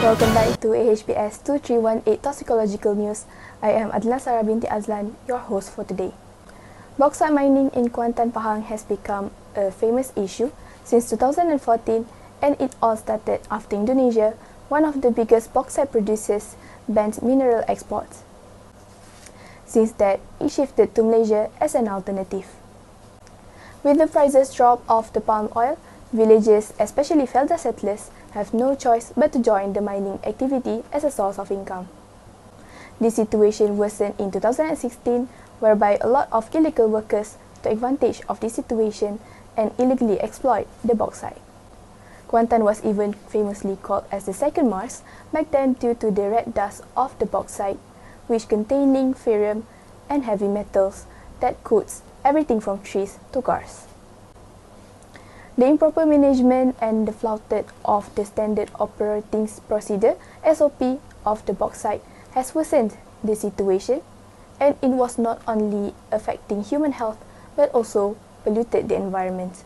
Welcome back to AHBS 2318 Toxicological News. I am Adila Sarah binti Azlan, your host for today. Bauxite mining in Kuantan, Pahang has become a famous issue since 2014, and it all started after Indonesia, one of the biggest bauxite producers, banned mineral exports. Since that, it shifted to Malaysia as an alternative. With the prices drop of the palm oil, villagers, especially Felda settlers, have no choice but to join the mining activity as a source of income. This situation worsened in 2016, whereby a lot of illegal workers took advantage of this situation and illegally exploit the bauxite. Kuantan was even famously called as the second Mars back then due to the red dust of the bauxite, which containing ferrum and heavy metals that coats everything from trees to cars. The improper management and the flouting of the standard operating procedure (SOP) of the bauxite has worsened the situation, and it was not only affecting human health but also polluted the environment.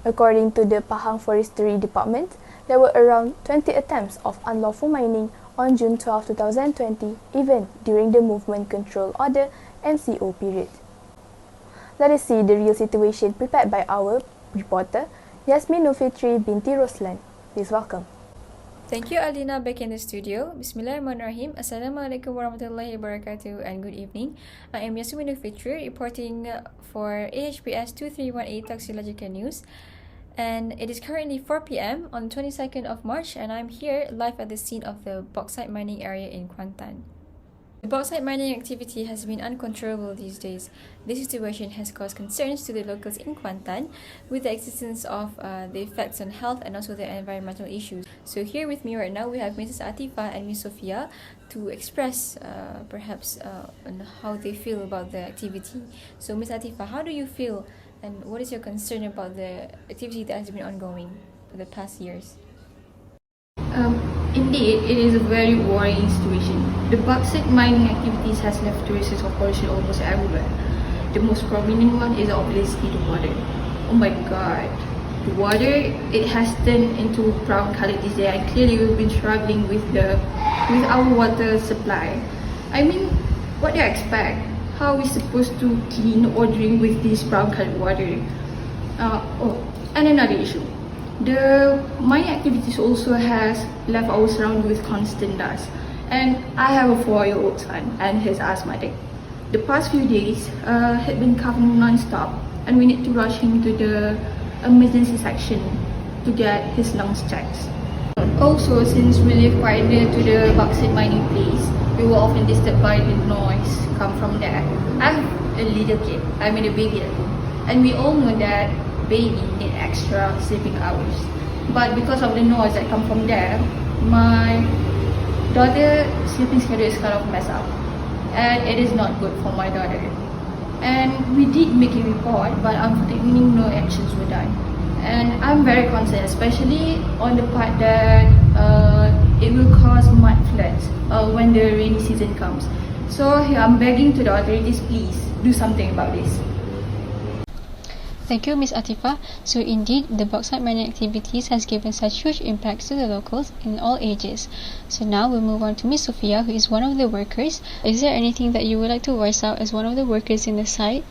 According to the Pahang Forestry Department, there were around 20 attempts of unlawful mining on June 12, 2020, even during the Movement Control Order (MCO) period. Let us see the real situation prepared by our reporter, Yasmin Nufitri binti Roslan. Please welcome. Thank you, Alina, back in the studio. Bismillahirrahmanirrahim. Assalamualaikum warahmatullahi wabarakatuh and good evening. I am Yasmin Nufitri reporting for AHBS 2318 Toxicological News. And it is currently 4 p.m. on 22nd of March, and I'm here live at the scene of the bauxite mining area in Kuantan. The bauxite mining activity has been uncontrollable these days. This situation has caused concerns to the locals in Kuantan with the existence of the effects on health and also the environmental issues. So here with me right now we have Mrs. Atifa and Ms. Sophia to express perhaps on how they feel about the activity. So Ms. Atifa, how do you feel and what is your concern about the activity that has been ongoing for the past years? Indeed, it is a very worrying situation. The bauxite mining activities has left traces of pollution almost everywhere. The most prominent one is obviously the water. Oh my god. The water, it has turned into brown color these days, and clearly we've been struggling with our water supply. I mean, what do you expect? How are we supposed to clean or drink with this brown colored water? And another issue. The mining activities also has left our surroundings with constant dust. And I have a 4-year-old son and he's asthmatic. The past few days had been coughing non-stop, and we need to rush him to the emergency section to get his lungs checked. Also, since we live quite near to the bauxite mining place, we were often disturbed by the noise come from there. I have a little kid, I mean a baby at home, and we all know that baby need extra sleeping hours. But because of the noise that come from there, my daughter's sleeping schedule is kind of messed up, and it is not good for my daughter. And we did make a report, but unfortunately no actions were done. And I'm very concerned, especially on the part that it will cause mud floods when the rainy season comes. So I'm begging to the authorities, please do something about this. Thank you, Ms. Atifa. So indeed, the bauxite mining activities has given such huge impacts to the locals in all ages. So now we'll move on to Ms. Sophia, who is one of the workers. Is there anything that you would like to voice out as one of the workers in the site?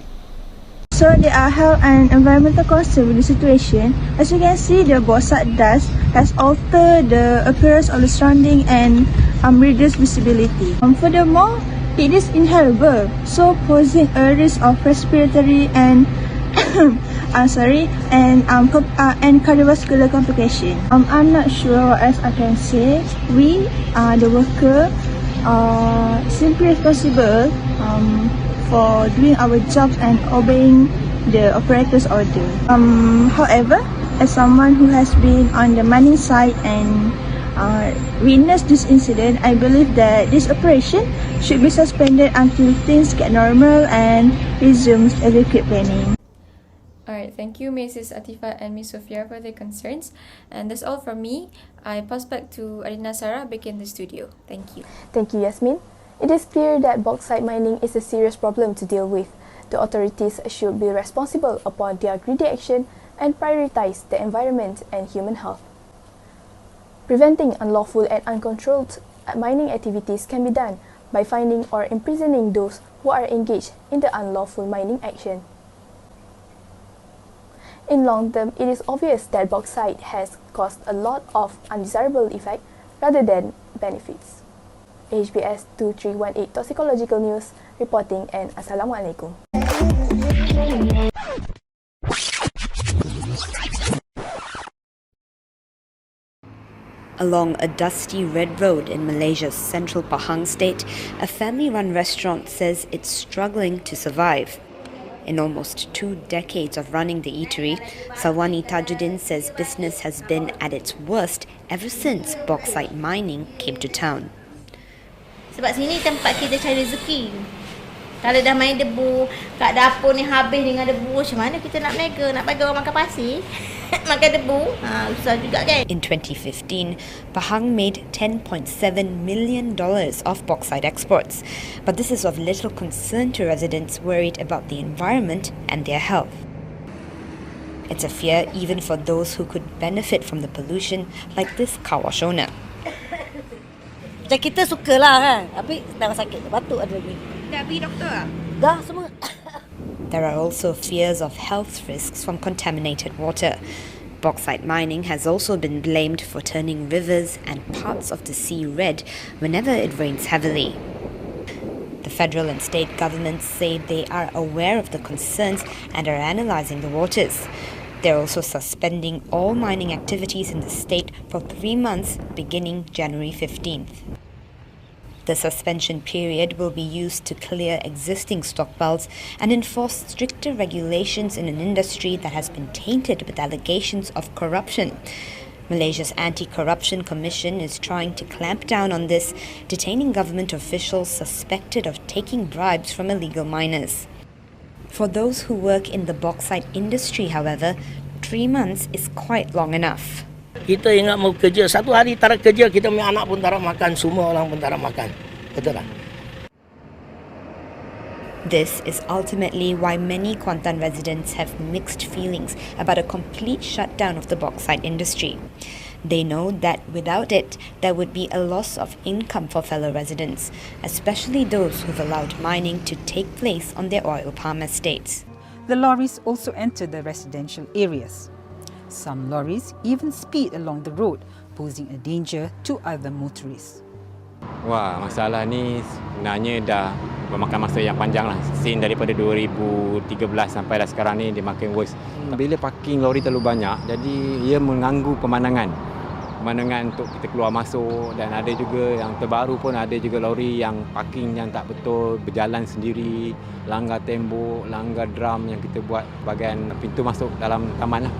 So there are health and environmental concerns with the situation. As you can see, the bauxite dust has altered the appearance of the surrounding and reduced visibility. Furthermore, it is inhalable, so posing a risk of respiratory and and cardiovascular complication. I'm not sure what else I can say. We, the worker, are simply responsible for doing our jobs and obeying the operator's order. However, as someone who has been on the mining site and witnessed this incident, I believe that this operation should be suspended until things get normal and resumes adequate planning. Alright, thank you Mrs. Atifa and Ms. Sophia for their concerns. And that's all from me. I pass back to Alina Sarah back in the studio. Thank you. Thank you, Yasmin. It is clear that bauxite mining is a serious problem to deal with. The authorities should be responsible upon their greedy action and prioritize the environment and human health. Preventing unlawful and uncontrolled mining activities can be done by finding or imprisoning those who are engaged in the unlawful mining action. In long term, it is obvious that bauxite has caused a lot of undesirable effects rather than benefits. AHBS 2318 Toxicological News reporting, and Assalamualaikum. Along a dusty red road in Malaysia's central Pahang state, a family-run restaurant says it's struggling to survive. In almost 2 decades of running the eatery, Salwani Tajuddin says business has been at its worst ever since bauxite mining came to town. Sebab sini tempat kita cari rezeki. Kalau dah main debu, kat dapur ni habis dengan debu, macam mana kita nak mega, nak bagi orang makan pasir? Makan debu, susah juga kan? In 2015, Pahang made $10.7 million off bauxite exports. But this is of little concern to residents worried about the environment and their health. It's a fear even for those who could benefit from the pollution, like this car wash owner. Macam kita sukalah kan, tapi dah sakit, batuk ada lagi. Dah pergi doktor tak? Dah semua. There are also fears of health risks from contaminated water. Bauxite mining has also been blamed for turning rivers and parts of the sea red whenever it rains heavily. The federal and state governments say they are aware of the concerns and are analysing the waters. They're also suspending all mining activities in the state for 3 months beginning January 15th. The suspension period will be used to clear existing stockpiles and enforce stricter regulations in an industry that has been tainted with allegations of corruption. Malaysia's Anti-Corruption Commission is trying to clamp down on this, detaining government officials suspected of taking bribes from illegal miners. For those who work in the bauxite industry, however, 3 months is quite long enough. Kita ingat mau kerja, satu hari tak ada kerja, kita punya anak pun tak ada makan, semua orang pun tak ada makan. Betul tak? This is ultimately why many Kuantan residents have mixed feelings about a complete shutdown of the bauxite industry. They know that without it, there would be a loss of income for fellow residents, especially those who've allowed mining to take place on their oil palm estates. The lorries also enter the residential areas. Some lorries even speed along the road, posing a danger to other motorists. Wah, masalah ni sebenarnya dah memakan masa yang panjang lah. Since daripada 2013 sampai dah sekarang ni dia makin worse. Bila parking lori terlalu banyak, jadi ia mengganggu pemandangan. Pemandangan untuk kita keluar masuk, dan ada juga yang terbaru pun ada juga lori yang parking yang tak betul, berjalan sendiri, langgar tembok, langgar drum yang kita buat bahagian pintu masuk dalam taman lah.